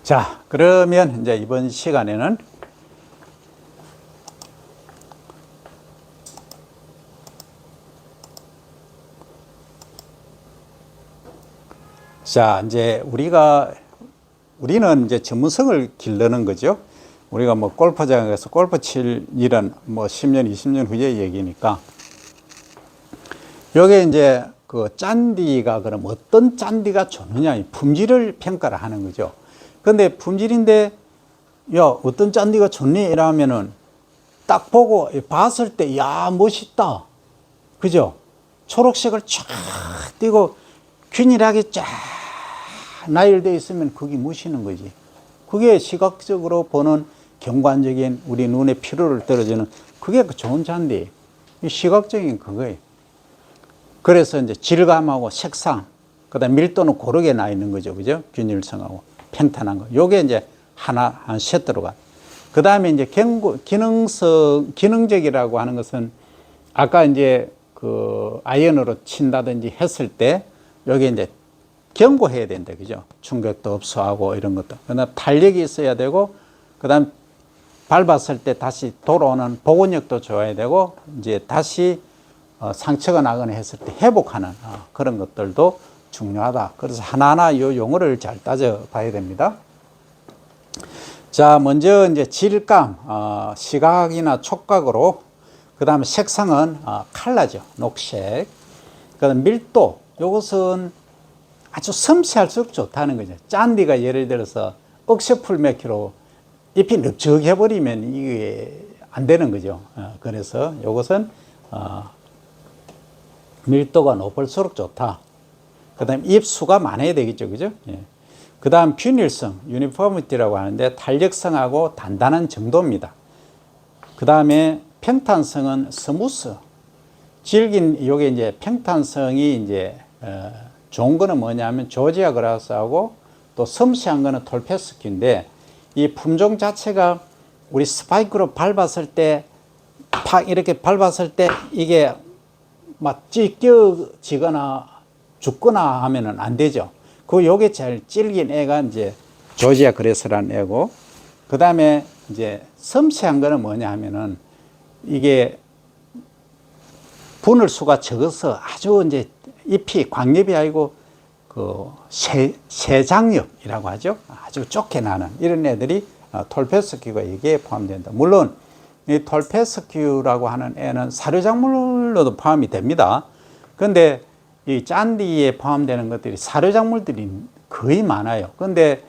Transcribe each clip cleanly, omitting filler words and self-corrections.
자, 그러면 이제 이번 시간에는 자, 이제 우리는 이제 전문성을 기르는 거죠. 우리가 뭐 골프장에 가서 골프 칠 일은 뭐 10년, 20년 후의 얘기니까. 요게 이제 그 잔디가 그럼 어떤 잔디가 좋느냐, 이 품질을 평가를 하는 거죠. 근데 품질인데, 야, 어떤 잔디가 좋니? 이러면은 딱 보고 봤을 때, 야, 멋있다. 그죠? 초록색을 쫙 띄고 균일하게 쫙 나열되어 있으면 그게 멋있는 거지. 그게 시각적으로 보는 경관적인 우리 눈의 피로를 떨어지는 그게 그 좋은 잔디. 시각적인 그거예요. 그래서 이제 질감하고 색상, 그 다음에 밀도는 고르게 나 있는 거죠. 그죠? 균일성하고 평탄한 거. 요게 이제 한 세트로 그 다음에 이제 기능적이라고 하는 것은 아까 이제 그 아이언으로 친다든지 했을 때 여기 이제 경고해야 된다. 그죠? 충격도 흡수하고 이런 것도. 그다음 탄력이 있어야 되고, 그 다음 밟았을 때 다시 돌아오는 복원력도 좋아야 되고, 이제 다시 상처가 나거나 했을 때 회복하는 그런 것들도 중요하다. 그래서 하나하나 이 용어를 잘 따져 봐야 됩니다. 자, 먼저 이제 질감, 시각이나 촉각으로, 그 다음에 색상은 칼라죠. 녹색. 그 다음 밀도, 이것은 아주 섬세할수록 좋다는 거죠. 잔디가 예를 들어서 억새풀 몇 킬로 잎이 넓적해버리면 이게 안 되는 거죠. 그래서 이것은 밀도가 높을수록 좋다. 그 다음에 잎수가 많아야 되겠죠. 그죠? 예. 그 다음 균일성, 유니포미티라고 하는데 탄력성하고 단단한 정도입니다. 그 다음에 평탄성은 스무스. 요게 이제 평탄성이 이제, 좋은 거는 뭐냐면 조지아 그라스하고 또 섬세한 거는 톨페스큐인데 이 품종 자체가 우리 스파이크로 밟았을 때 팍 이렇게 밟았을 때 이게 막 찢겨지거나 죽거나 하면은 안 되죠. 요게 제일 질긴 애가 이제 조지아 그라스라는 애고, 그 다음에 이제 섬세한 거는 뭐냐 하면은 이게 분을 수가 적어서 아주 이제 잎이 광엽이 아니고 그 세장엽이라고 하죠. 아주 좁게 나는 이런 애들이 톨페스큐가 여기에 포함된다. 물론 이 톨페스큐라고 하는 애는 사료작물로도 포함이 됩니다. 그런데 이 잔디에 포함되는 것들이 사료작물들이 거의 많아요. 그런데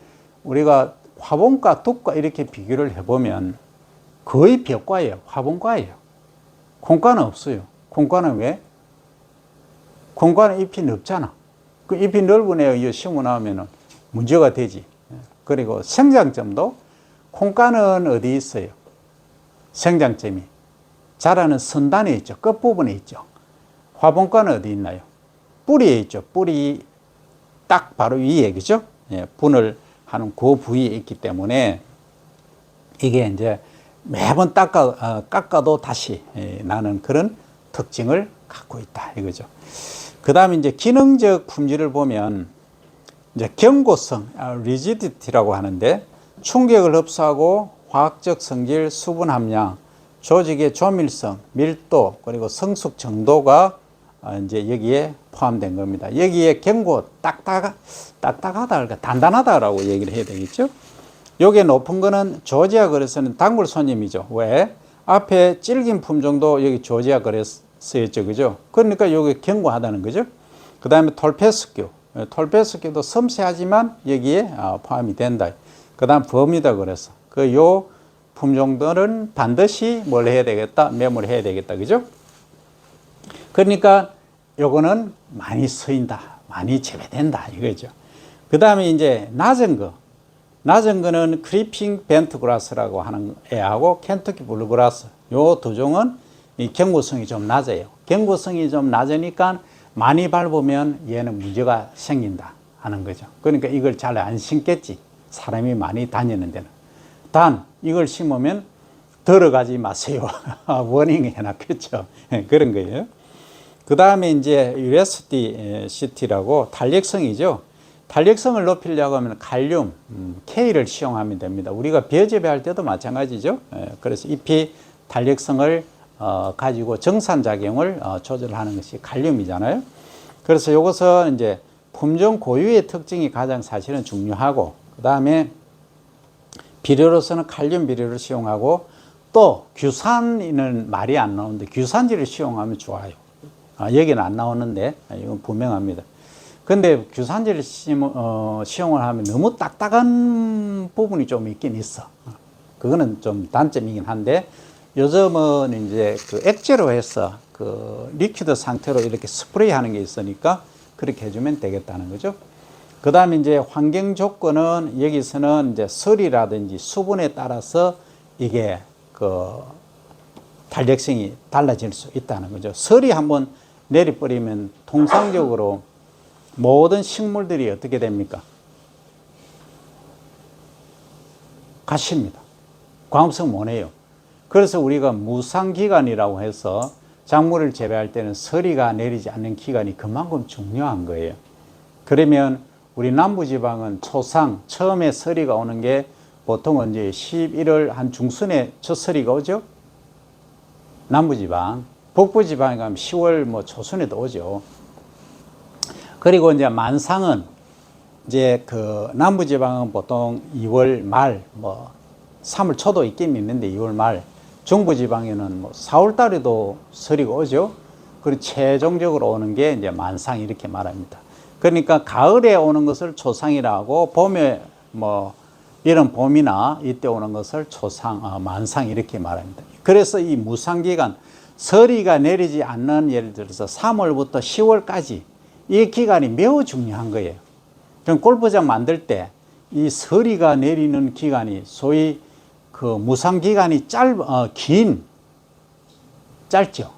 우리가 화분과 둑과 이렇게 비교를 해보면 거의 벽과예요. 화분과예요. 콩과는 없어요. 콩과는 왜? 콩과는 잎이 넓잖아. 그 잎이 넓은 애 심어 나오면 문제가 되지. 그리고 생장점도 콩과는 어디 있어요? 생장점이 자라는 선단에 있죠. 끝부분에 있죠. 화분과는 어디 있나요? 뿌리에 있죠. 뿌리 딱 바로 위에, 그죠? 예, 분을 하는 그 부위에 있기 때문에 이게 이제 매번 깎아도 다시 나는 그런 특징을 갖고 있다. 이거죠. 그 다음에 이제 기능적 품질을 보면 이제 견고성, rigidity라고 하는데 충격을 흡수하고 화학적 성질, 수분 함량, 조직의 조밀성, 밀도, 그리고 성숙 정도가 이제 여기에 포함된 겁니다. 여기에 딱딱하다, 단단하다라고 얘기를 해야 되겠죠. 요게 높은 거는 조지아 그래서는 단골 손님이죠. 왜? 앞에 질긴 품종도 여기 조지아 그래서였죠. 그죠? 그러니까 요게 견고하다는 거죠. 그 다음에 톨페스큐. 톨페스큐도 섬세하지만 여기에 포함이 된다. 그 다음 버뮤다 그래서. 요 품종들은 반드시 뭘 해야 되겠다? 매몰 해야 되겠다. 그죠? 그러니까 요거는 많이 쓰인다. 많이 재배된다. 이거죠. 그 다음에 이제 낮은 거는 크리핑 벤트그라스라고 하는 애하고 켄터키 블루그라스. 요 두 종은 이 경고성이 좀 낮아요. 경고성이 좀 낮으니까 많이 밟으면 얘는 문제가 생긴다 하는 거죠. 그러니까 이걸 잘 안 심겠지. 사람이 많이 다니는 데는. 단, 이걸 심으면 들어가지 마세요. 워닝 해놨겠죠. 그런 거예요. 그 다음에 이제 USDCT라고 탄력성이죠. 탄력성을 높이려고 하면 칼륨, K를 시용하면 됩니다. 우리가 비어 재배할 때도 마찬가지죠. 그래서 잎이 탄력성을 가지고 정산작용을 조절하는 것이 칼륨이잖아요. 그래서 이것은 이제 품종 고유의 특징이 가장 사실은 중요하고, 그 다음에 비료로서는 칼륨 비료를 시용하고, 또 규산인은 말이 안 나오는데 규산지를 시용하면 좋아요. 여기는 안 나오는데 이건 분명합니다. 근데 규산지를 시용을 하면 너무 딱딱한 부분이 좀 있긴 있어. 그거는 좀 단점이긴 한데, 요즘은 이제 그 액체로 해서 그 리퀴드 상태로 이렇게 스프레이 하는 게 있으니까 그렇게 해주면 되겠다는 거죠. 그 다음에 이제 환경 조건은 여기서는 이제 설이라든지 수분에 따라서 이게 그 탄력성이 달라질 수 있다는 거죠. 설이 한번 내려버리면 통상적으로 모든 식물들이 어떻게 됩니까? 가십니다. 광합성 못 해요. 그래서 우리가 무상기간이라고 해서 작물을 재배할 때는 서리가 내리지 않는 기간이 그만큼 중요한 거예요. 그러면 우리 남부지방은 초상, 처음에 서리가 오는 게 보통 언제 11월 한 중순에 첫 서리가 오죠? 남부지방. 북부지방에 가면 10월 뭐 초순에도 오죠. 그리고 이제 만상은 이제 그 남부지방은 보통 2월 말, 뭐 3월 초도 있긴 있는데 2월 말, 중부지방에는 뭐 4월 달에도 서리가 오죠. 그리고 최종적으로 오는 게 이제 만상 이렇게 말합니다. 그러니까 가을에 오는 것을 초상이라고 하고, 봄에 뭐 이런 봄이나 이때 오는 것을 초상, 만상 이렇게 말합니다. 그래서 이 무상기간, 서리가 내리지 않는, 예를 들어서 3월부터 10월까지 이 기간이 매우 중요한 거예요. 그럼 골프장 만들 때 이 서리가 내리는 기간이 소위 그 무상기간이 짧죠.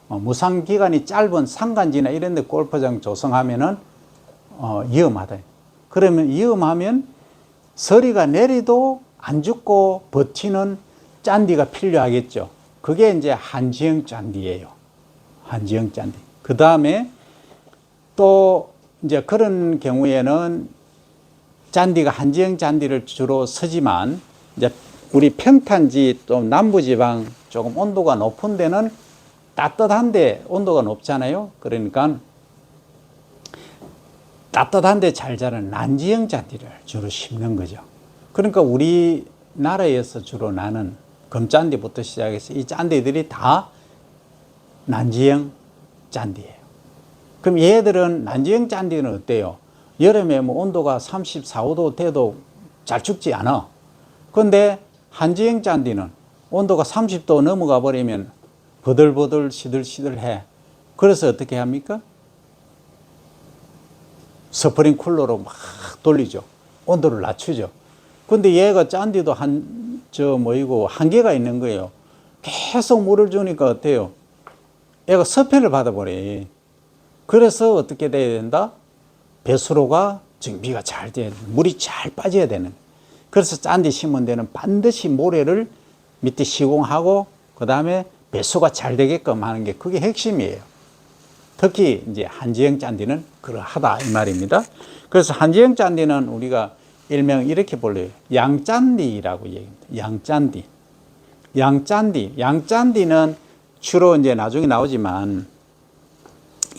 무상기간이 짧은 산간지나 이런 데 골프장 조성하면은 위험하다. 그러면 위험하면 서리가 내리도 안 죽고 버티는 잔디가 필요하겠죠. 그게 이제 한지형 잔디예요. 한지형 잔디. 그 다음에 또 이제 그런 경우에는 잔디가 한지형 잔디를 주로 쓰지만, 이제 우리 평탄지 또 남부지방 조금 온도가 높은 데는 따뜻한데 온도가 높잖아요. 그러니까 따뜻한데 잘 자라는 난지형 잔디를 주로 심는 거죠. 그러니까 우리나라에서 주로 나는 금잔디부터 시작해서 이 잔디들이 다 난지형 잔디예요. 그럼 얘들은 난지형 잔디는 어때요? 여름에 뭐 온도가 34, 5도 돼도 잘 죽지 않아. 그런데 한지형 잔디는 온도가 30도 넘어가 버리면 버들버들 시들시들해. 그래서 어떻게 합니까? 스프링 쿨러로 막 돌리죠. 온도를 낮추죠. 근데 얘가 잔디도 한계가 있는 거예요. 계속 물을 주니까 어때요? 얘가 서편을 받아버려. 그래서 어떻게 돼야 된다? 배수로가 정비가 잘 돼야 돼. 물이 잘 빠져야 되는. 그래서 잔디 심은 데는 반드시 모래를 밑에 시공하고, 그 다음에 배수가 잘 되게끔 하는 게 그게 핵심이에요. 특히 이제 한지형 잔디는 그러하다 이 말입니다. 그래서 한지형 잔디는 우리가 일명 이렇게 불러요. 양잔디라고 얘기합니다. 양잔디는 주로 이제 나중에 나오지만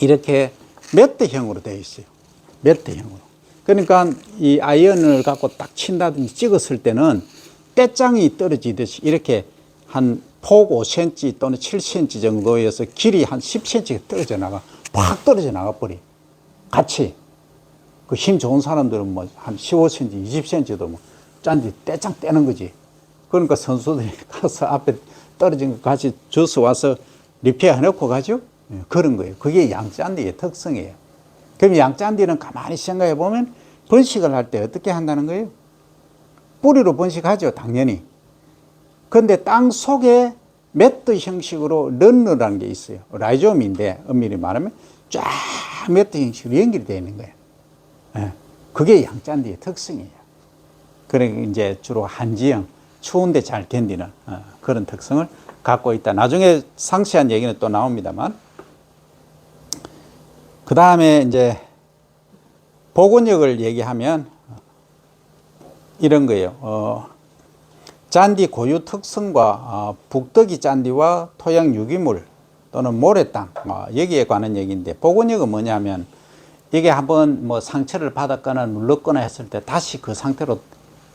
이렇게 매트형으로 되어 있어요. 매트형으로. 그러니까 이 아이언을 갖고 딱 친다든지 찍었을 때는 떼짱이 떨어지듯이 이렇게 한 폭 5cm 또는 7cm 정도에서 길이 한 10cm가 떨어져 나가, 팍 떨어져 나가 버리. 같이. 그 힘 좋은 사람들은 뭐 한 15cm, 20cm도 뭐 짠디 떼짱 떼는 거지. 그러니까 선수들이 가서 앞에 떨어진 거 같이 주워 와서 리페어 해놓고 가죠. 그런 거예요. 그게 양짠디의 특성이에요. 그럼 양짠디는 가만히 생각해 보면 번식을 할 때 어떻게 한다는 거예요? 뿌리로 번식하죠, 당연히. 그런데 땅 속에 매트 형식으로 런너라는 게 있어요. 라이조움인데 엄밀히 말하면 쫙 매트 형식으로 연결되어 있는 거예요. 그게 양짠디의 특성이에요. 그러니까 이제 주로 한지형, 추운데 잘 견디는 그런 특성을 갖고 있다. 나중에 상세한 얘기는 또 나옵니다만. 그 다음에 이제 복원력을 얘기하면 이런 거예요. 잔디 고유 특성과 북덕이 잔디와 토양 유기물 또는 모래땅 여기에 관한 얘기인데, 복원력은 뭐냐면 이게 한번 뭐 상처를 받았거나 눌렀거나 했을 때 다시 그 상태로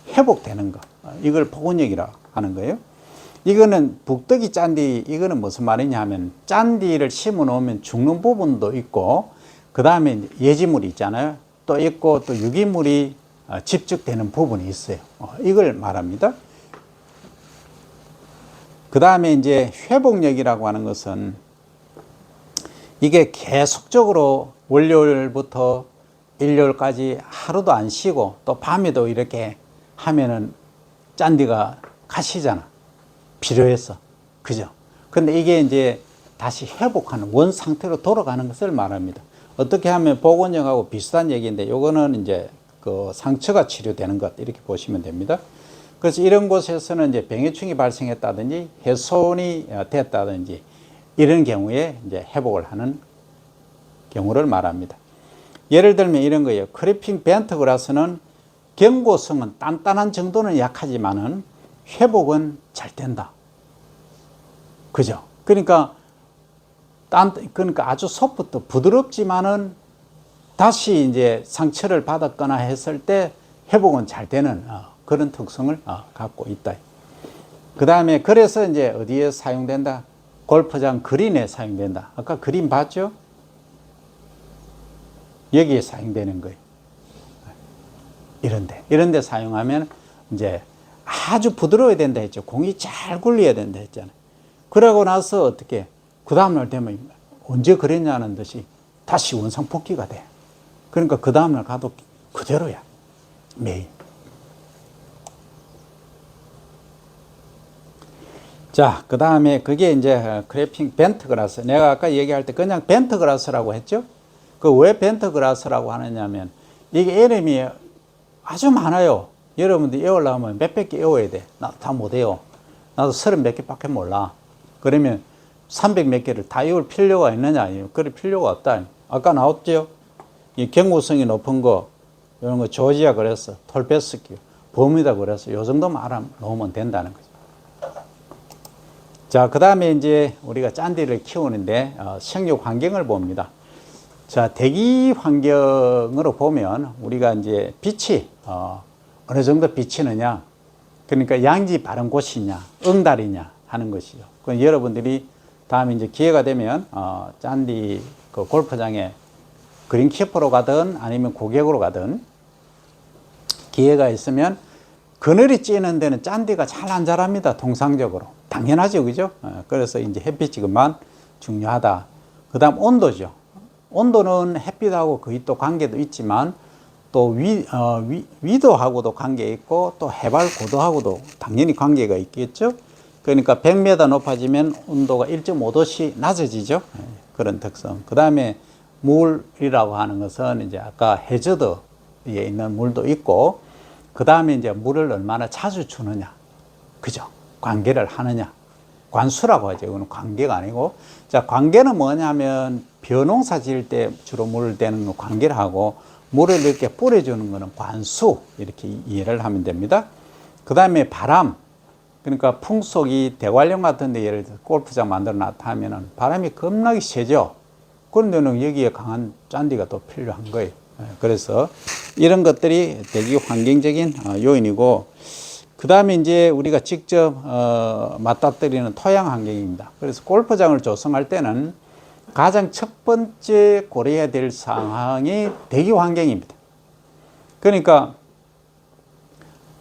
회복되는 거, 이걸 복원력이라고 하는 거예요. 이거는 북덕이 잔디, 이거는 무슨 말이냐 하면 잔디를 심어 놓으면 죽는 부분도 있고, 그 다음에 예지물이 있잖아요. 또 있고 또 유기물이 집적되는 부분이 있어요. 이걸 말합니다. 그 다음에 이제 회복력이라고 하는 것은 이게 계속적으로 월요일부터 일요일까지 하루도 안 쉬고 또 밤에도 이렇게 하면은 잔디가 가시잖아. 필요해서. 그죠? 근데 이게 이제 다시 회복하는 원 상태로 돌아가는 것을 말합니다. 어떻게 하면 복원력하고 비슷한 얘기인데, 요거는 이제 그 상처가 치료되는 것, 이렇게 보시면 됩니다. 그래서 이런 곳에서는 이제 병해충이 발생했다든지 훼손이 됐다든지 이런 경우에 이제 회복을 하는 경우를 말합니다. 예를 들면 이런 거예요. 크리핑 벤트 그라스는 경고성은 단단한 정도는 약하지만은 회복은 잘 된다. 그죠? 그러니까 아주 소프트, 부드럽지만은 다시 이제 상처를 받았거나 했을 때 회복은 잘 되는 그런 특성을 갖고 있다. 그 다음에 그래서 이제 어디에 사용된다? 골프장 그린에 사용된다. 아까 그린 봤죠? 여기에 사용되는 거예요. 이런 데 사용하면 이제 아주 부드러워야 된다 했죠. 공이 잘 굴려야 된다 했잖아요. 그러고 나서 어떻게, 그 다음날 되면 언제 그랬냐는 듯이 다시 원상복귀가 돼. 그러니까 그 다음날 가도 그대로야. 매일. 자, 그 다음에 그게 이제 크래핑 벤트 그라스. 내가 아까 얘기할 때 그냥 벤트 그라스라고 했죠? 그 왜 벤트 그라스라고 하느냐면 이게 이름이 아주 많아요. 여러분들 외우려면 몇백 개 외워야 돼. 나 다 못해요. 나도 30 몇 개밖에 몰라. 그러면 300 몇 개를 다 외울 필요가 있느냐? 그럴 필요가 없다. 아까 나왔죠? 이 경고성이 높은 거, 이런 거 조지아 그랬어. 톨베스키, 버뮤다 그랬어. 요 정도만 알아놓으면 된다는 거죠. 자, 그 다음에 이제 우리가 짠디를 키우는데 생육 환경을 봅니다. 자, 대기 환경으로 보면 우리가 이제 빛이 어느 정도 비치느냐, 그러니까 양지 바른 곳이냐, 응달이냐 하는 것이죠. 그 여러분들이 다음에 이제 기회가 되면 짠디 그 골프장에 그린키퍼로 가든 아니면 고객으로 가든 기회가 있으면 그늘이 찌는 데는 짠디가 잘 안 자랍니다. 통상적으로. 당연하죠. 그죠? 그래서 이제 햇빛이 그만 중요하다. 그 다음 온도죠. 온도는 햇빛하고 거의 또 관계도 있지만 또 위도하고도 관계 있고 또 해발 고도하고도 당연히 관계가 있겠죠. 그러니까 100m 높아지면 온도가 1.5도씩 낮아지죠. 그런 특성. 그 다음에 물이라고 하는 것은 이제 아까 해저드에 있는 물도 있고, 그 다음에 이제 물을 얼마나 자주 주느냐. 그죠? 관계를 하느냐. 관수라고 하죠. 이거는 관계가 아니고. 자, 관계는 뭐냐면 벼농사 지을 때 주로 물을 대는 거 관계를 하고, 물을 이렇게 뿌려주는 거는 관수. 이렇게 이해를 하면 됩니다. 그 다음에 바람. 그러니까 풍속이 대관령 같은 데 예를 들어 골프장 만들어 놨다 하면은 바람이 겁나게 세죠. 그런데는 여기에 강한 짠디가 또 필요한 거예요. 그래서 이런 것들이 대기 환경적인 요인이고, 그 다음에 이제 우리가 직접 맞닥뜨리는 토양 환경입니다. 그래서 골프장을 조성할 때는 가장 첫 번째 고려해야 될 상황이 대기 환경입니다. 그러니까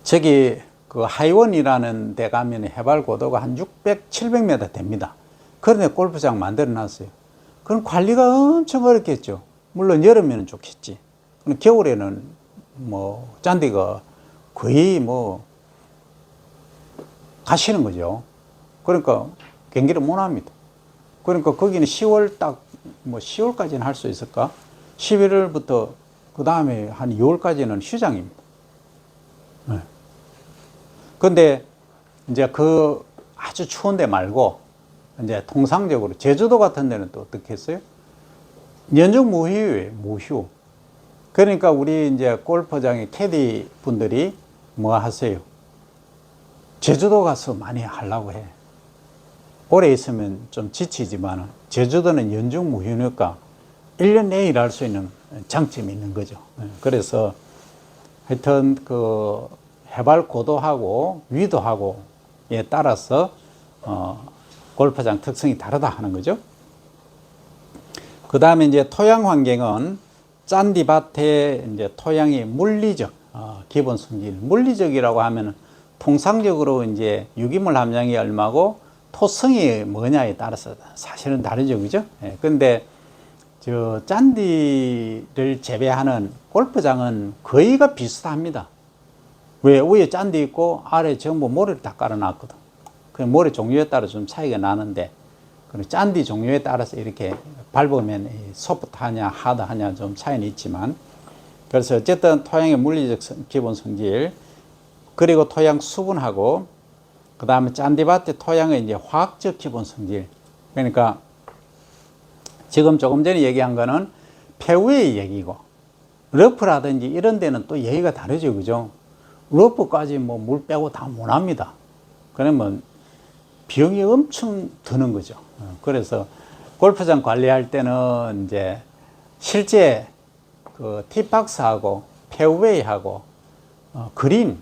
저기 그 하이원이라는 데 가면 해발 고도가 한 600, 700m 됩니다. 그런데 골프장 만들어 놨어요. 그럼 관리가 엄청 어렵겠죠. 물론 여름에는 좋겠지. 겨울에는 뭐 잔디가 거의 뭐 가시는 거죠. 그러니까 경기를 못 합니다. 그러니까 거기는 10월 뭐 10월까지는 할 수 있을까? 11월부터 그 다음에 한 2월까지는 휴장입니다. 네. 근데 이제 그 아주 추운 데 말고 이제 통상적으로 제주도 같은 데는 또 어떻게 했어요? 연중 무휴예요, 무휴. 그러니까 우리 이제 골프장의 캐디 분들이 뭐 하세요? 제주도 가서 많이 하려고 해. 오래 있으면 좀 지치지만 제주도는 연중 무휴니까 1년 내내 일할 수 있는 장점이 있는 거죠. 그래서 하여튼 그 해발 고도하고 위도하고에 따라서 골프장 특성이 다르다 하는 거죠. 그 다음에 이제 토양 환경은 잔디밭의 이제 토양이 물리적 기본 성질, 물리적이라고 하면 통상적으로 이제 유기물 함량이 얼마고 토성이 뭐냐에 따라서 사실은 다르죠, 그죠? 예, 근데 저 잔디를 재배하는 골프장은 거의가 비슷합니다. 왜? 위에 잔디 있고 아래 전부 모래를 다 깔아놨거든. 그 모래 종류에 따라 좀 차이가 나는데, 그리고 잔디 종류에 따라서 이렇게 밟으면 소프트하냐 하드하냐 좀 차이는 있지만, 그래서 어쨌든 토양의 물리적 기본 성질, 그리고 토양 수분하고, 그 다음에 잔디밭의 토양의 이제 화학적 기본 성질. 그러니까 지금 조금 전에 얘기한 거는 페어웨이 얘기고, 러프라든지 이런 데는 또 얘기가 다르죠, 그죠? 러프까지 뭐 물 빼고 다 못합니다. 그러면 비용이 엄청 드는 거죠. 그래서 골프장 관리할 때는 이제 실제 그 티박스하고 페어웨이하고 그린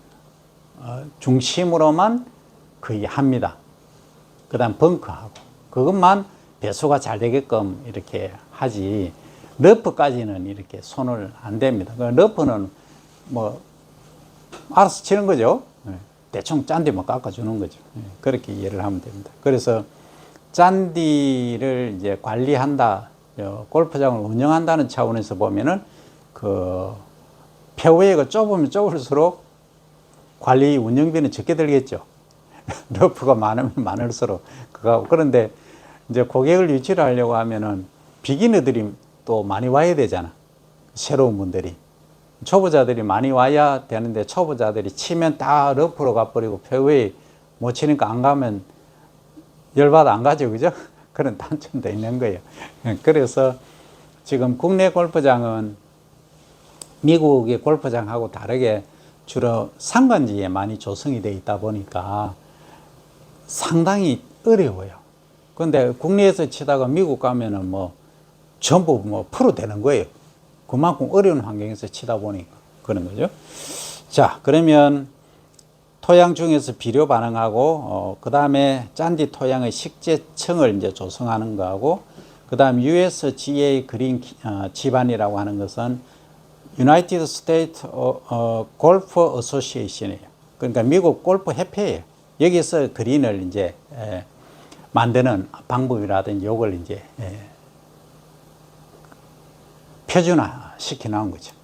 중심으로만 거의 합니다. 그 다음 벙커하고 그것만 배수가 잘 되게끔 이렇게 하지, 러프까지는 이렇게 손을 안 댑니다. 러프는 뭐 알아서 치는 거죠. 대충 잔디만 깎아주는 거죠. 그렇게 이해를 하면 됩니다. 그래서 잔디를 이제 관리한다, 골프장을 운영한다는 차원에서 보면은 그 페어웨이가 좁으면 좁을수록 관리 운영비는 적게 들겠죠. 러프가 많으면 많을수록 그거. 그런데 이제 고객을 유치를 하려고 하면은 비기너들이 또 많이 와야 되잖아. 새로운 분들이. 초보자들이 많이 와야 되는데 초보자들이 치면 다 러프로 가버리고 페어웨이 못 치니까 안 가면 열받아 안 가죠, 그죠? 그런 단점도 있는 거예요. 그래서 지금 국내 골프장은 미국의 골프장하고 다르게 주로 산간지에 많이 조성이 되어 있다 보니까 상당히 어려워요. 근데 국내에서 치다가 미국 가면은 뭐 전부 뭐 프로 되는 거예요. 그만큼 어려운 환경에서 치다 보니까 그런 거죠. 자, 그러면 토양 중에서 비료 반응하고, 그 다음에 잔디 토양의 식재층을 이제 조성하는 거하고, 그 다음 USGA 그린 집안이라고 하는 것은 United States Golf Association이에요. 그러니까 미국 골프 협회예요. 여기서 그린을 이제 만드는 방법이라든지 요걸 이제 표준화 시켜 나온 거죠.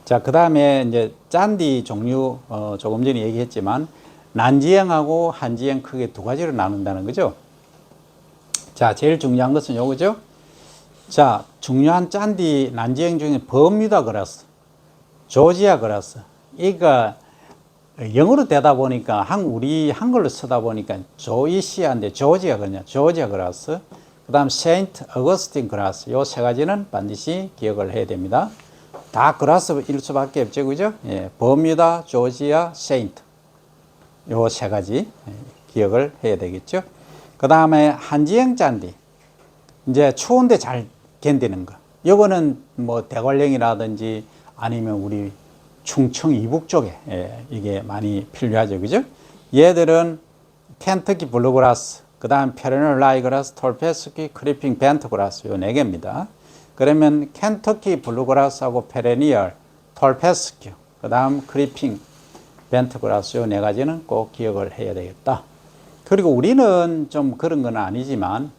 자, 그 다음에 이제 잔디 종류, 조금 전에 얘기했지만, 난지형하고 한지형 크게 두 가지로 나눈다는 거죠. 자, 제일 중요한 것은 요거죠. 자, 중요한 잔디 난지형 중에 버뮤다 그라스, 조지아 그라스. 이거 영어로 되다 보니까 우리 한글로 쓰다 보니까 조이시아인데 조지아 그러냐, 조지아 그라스. 그 다음 세인트 어거스틴 그라스. 요 세 가지는 반드시 기억을 해야 됩니다. 다 그라스일 수밖에 없죠, 그죠? 예, 버뮤다, 조지아, 세인트. 요 세 가지 기억을 해야 되겠죠. 그 다음에 한지형 잔디. 이제 추운데 잘 견디는 거. 요거는 뭐 대관령이라든지 아니면 우리 충청 이북 쪽에 이게 많이 필요하죠, 그죠? 얘들은 켄터키 블루그라스, 그 다음 페르널 라이그라스, 톨페스키, 크리핑 벤트그라스 요 네 개입니다. 그러면 켄터키 블루그라스하고 페레니얼, 톨페스큐, 그 다음 크리핑 벤트그라스 요 네 가지는 꼭 기억을 해야 되겠다. 그리고 우리는 좀 그런 건 아니지만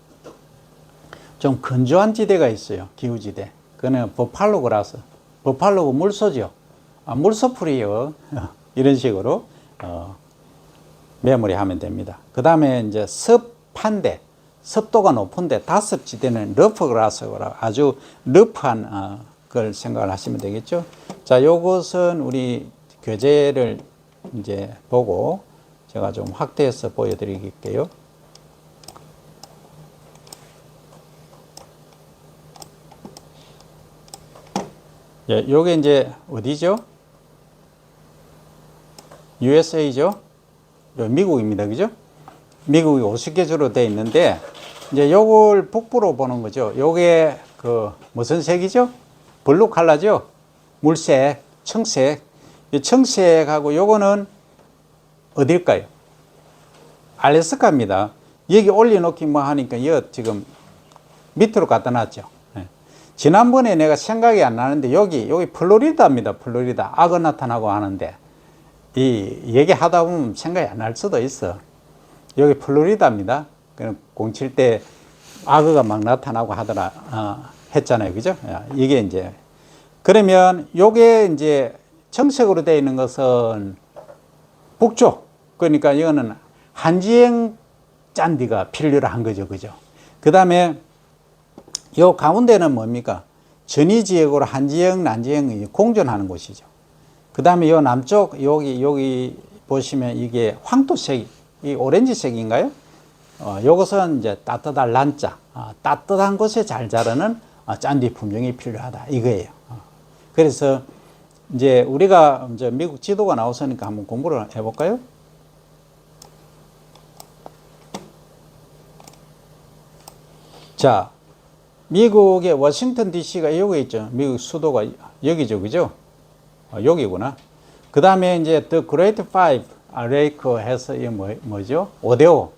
좀 건조한 지대가 있어요. 기후지대. 그거는 버팔로 그라스. 버팔로가 물소죠. 물소풀이요. 이런 식으로 메모리하면 됩니다. 그 다음에 이제 습한데, 습도가 높은데 다습지대는 러프 그라스라 아주 러프한 걸 생각을 하시면 되겠죠. 자, 요것은 우리 교재를 이제 보고 제가 좀 확대해서 보여드릴게요. 예, 요게 이제 어디죠? USA죠? 미국입니다. 그죠? 미국이 50개 주로 돼 있는데, 이제 요걸 북부로 보는 거죠. 요게 그 무슨 색이죠? 블루 컬러죠? 물색, 청색. 이 청색하고 요거는 어딜까요? 알래스카입니다. 여기 올려놓기 뭐 하니까 이 지금 밑으로 갖다 놨죠. 예. 지난번에 내가 생각이 안 나는데 여기 플로리다입니다. 플로리다. 악어 나타나고 하는데 이 얘기하다 보면 생각이 안 날 수도 있어. 여기 플로리다입니다. 07 때 악어가 막 나타나고 하더라 했잖아요. 그죠? 이게 이제 그러면 요게 이제 청색으로 되어 있는 것은 북쪽. 그러니까 이거는 한지형 잔디가 필요로 한 거죠. 그죠? 그 다음에 요 가운데는 뭡니까? 전이지역으로 한지형, 난지형이 공존하는 곳이죠. 그 다음에 요 남쪽, 여기 보시면 이게 황토색, 이 오렌지색인가요? 요것은 이제 따뜻한 란자, 따뜻한 곳에 잘 자라는 잔디 품종이 필요하다. 이거예요. 그래서 이제 우리가 이제 미국 지도가 나왔으니까 한번 공부를 해볼까요? 자, 미국의 워싱턴 DC가 여기 있죠. 미국 수도가 여기죠. 그죠? 여기구나. 그 다음에 이제 The Great Five Lake 해서 이게 뭐죠? 오데오.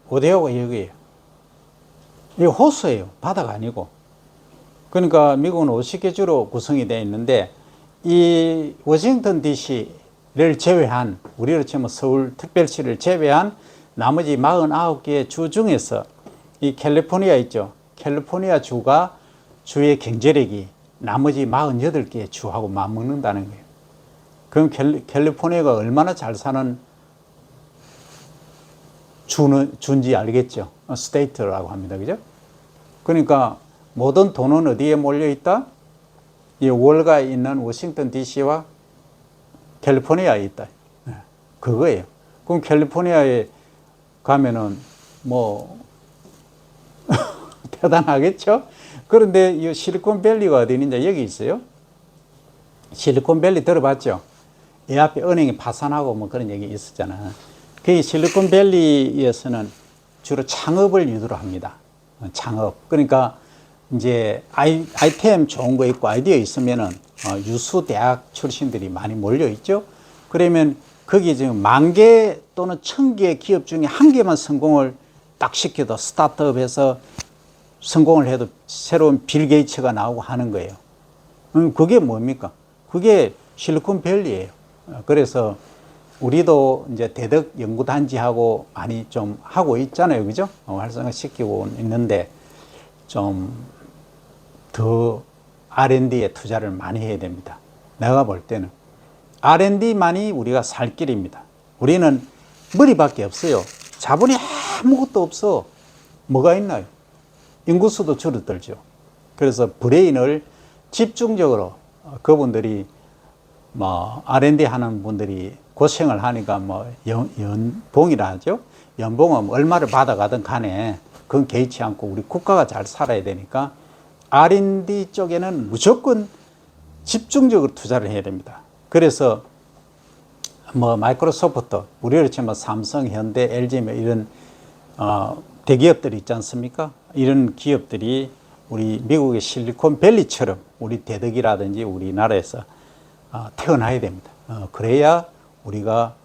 오데오가 여기에요. 이게 호수예요. 바다가 아니고. 그러니까 미국은 50개 주로 구성이 되어 있는데 이 워싱턴 DC를 제외한 우리로 치면 서울 특별시를 제외한 나머지 49개의 주 중에서 이 캘리포니아 있죠. 캘리포니아 주가 주의 경제력이 나머지 48개의 주하고 맞먹는다는 거예요. 그럼 캘리포니아가 얼마나 잘 사는 주인지 알겠죠? 스테이트라고 합니다. 그죠? 그러니까 모든 돈은 어디에 몰려 있다? 이 월가에 있는 워싱턴 DC와 캘리포니아에 있다. 그거예요. 그럼 캘리포니아에 가면은 뭐 대단하겠죠? 그런데 이 실리콘밸리가 어디 있는지 여기 있어요. 실리콘밸리 들어봤죠? 이 앞에 은행이 파산하고 뭐 그런 얘기 있었잖아. 그 실리콘밸리에서는 주로 창업을 유도로 합니다. 창업. 그러니까 이제 아이템 좋은 거 있고 아이디어 있으면은 유수 대학 출신들이 많이 몰려 있죠. 그러면 거기 지금 10,000개 또는 1,000개 기업 중에 한 개만 성공을 딱 시켜도 스타트업해서 성공을 해도 새로운 빌 게이츠가 나오고 하는 거예요. 그게 뭡니까? 그게 실리콘밸리예요. 그래서 우리도 이제 대덕 연구단지하고 많이 좀 하고 있잖아요. 그죠? 활성화 시키고 있는데 좀 더 R&D에 투자를 많이 해야 됩니다. 내가 볼 때는 R&D만이 우리가 살 길입니다. 우리는 머리밖에 없어요. 자본이 아무것도 없어. 뭐가 있나요? 인구수도 줄어들죠. 그래서 브레인을 집중적으로 그분들이 뭐 R&D 하는 분들이 고생을 하니까 뭐 연봉이라 하죠. 연봉은 얼마를 받아가든 간에 그건 개의치 않고 우리 국가가 잘 살아야 되니까 R&D 쪽에는 무조건 집중적으로 투자를 해야 됩니다. 그래서 뭐 마이크로소프트, 우리로 치면 삼성, 현대, LG 이런 대기업들이 있지 않습니까? 이런 기업들이 우리 미국의 실리콘밸리처럼 우리 대덕이라든지 우리나라에서 태어나야 됩니다. 그래야 우리가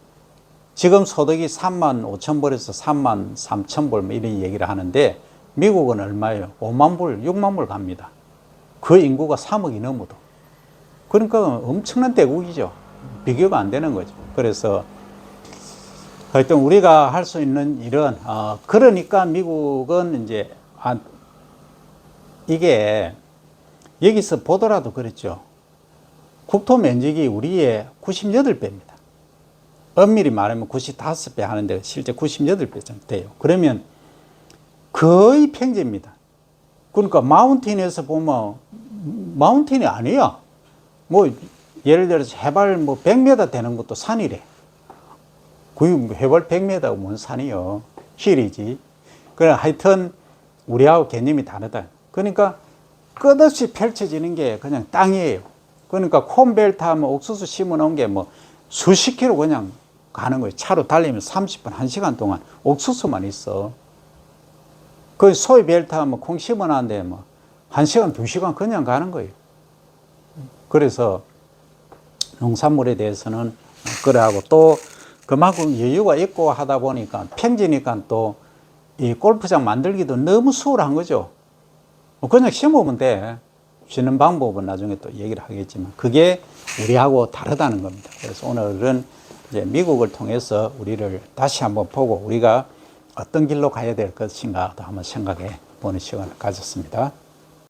지금 소득이 35,000불에서 33,000불 뭐 이런 얘기를 하는데 미국은 얼마예요? 5만 불, 6만 불 갑니다. 그 인구가 3억이 넘어도. 그러니까 엄청난 대국이죠. 비교가 안 되는 거죠. 그래서 하여튼 우리가 할 수 있는 일은 그러니까 미국은 이제 이게 여기서 보더라도 그렇죠. 국토 면적이 우리의 98배입니다. 엄밀히 말하면 95배 하는데 실제 98배 정도 돼요. 그러면 거의 평지입니다. 그러니까 마운틴에서 보면 마운틴이 아니야. 뭐 예를 들어서 해발 뭐 100m 되는 것도 산이래. 그 해발 100m가 뭔 산이요? 힐이지. 그래 하여튼 우리하고 개념이 다르다. 그러니까 끝없이 펼쳐지는 게 그냥 땅이에요. 그러니까 콘벨트 하면 옥수수 심어 놓은 게 뭐 수십 킬로 그냥 가는 거예요. 차로 달리면 30분, 1시간 동안 옥수수만 있어. 그 소위 벨트 하면 콩 심어 놨는데 뭐 1시간, 2시간 그냥 가는 거예요. 그래서 농산물에 대해서는 그래하고 또 그만큼 여유가 있고 하다 보니까 평지니까 또 이 골프장 만들기도 너무 수월한 거죠. 그냥 심으면 돼. 쉬는 방법은 나중에 또 얘기를 하겠지만 그게 우리하고 다르다는 겁니다. 그래서 오늘은 이제 미국을 통해서 우리를 다시 한번 보고 우리가 어떤 길로 가야 될 것인가 도 한번 생각해 보는 시간을 가졌습니다.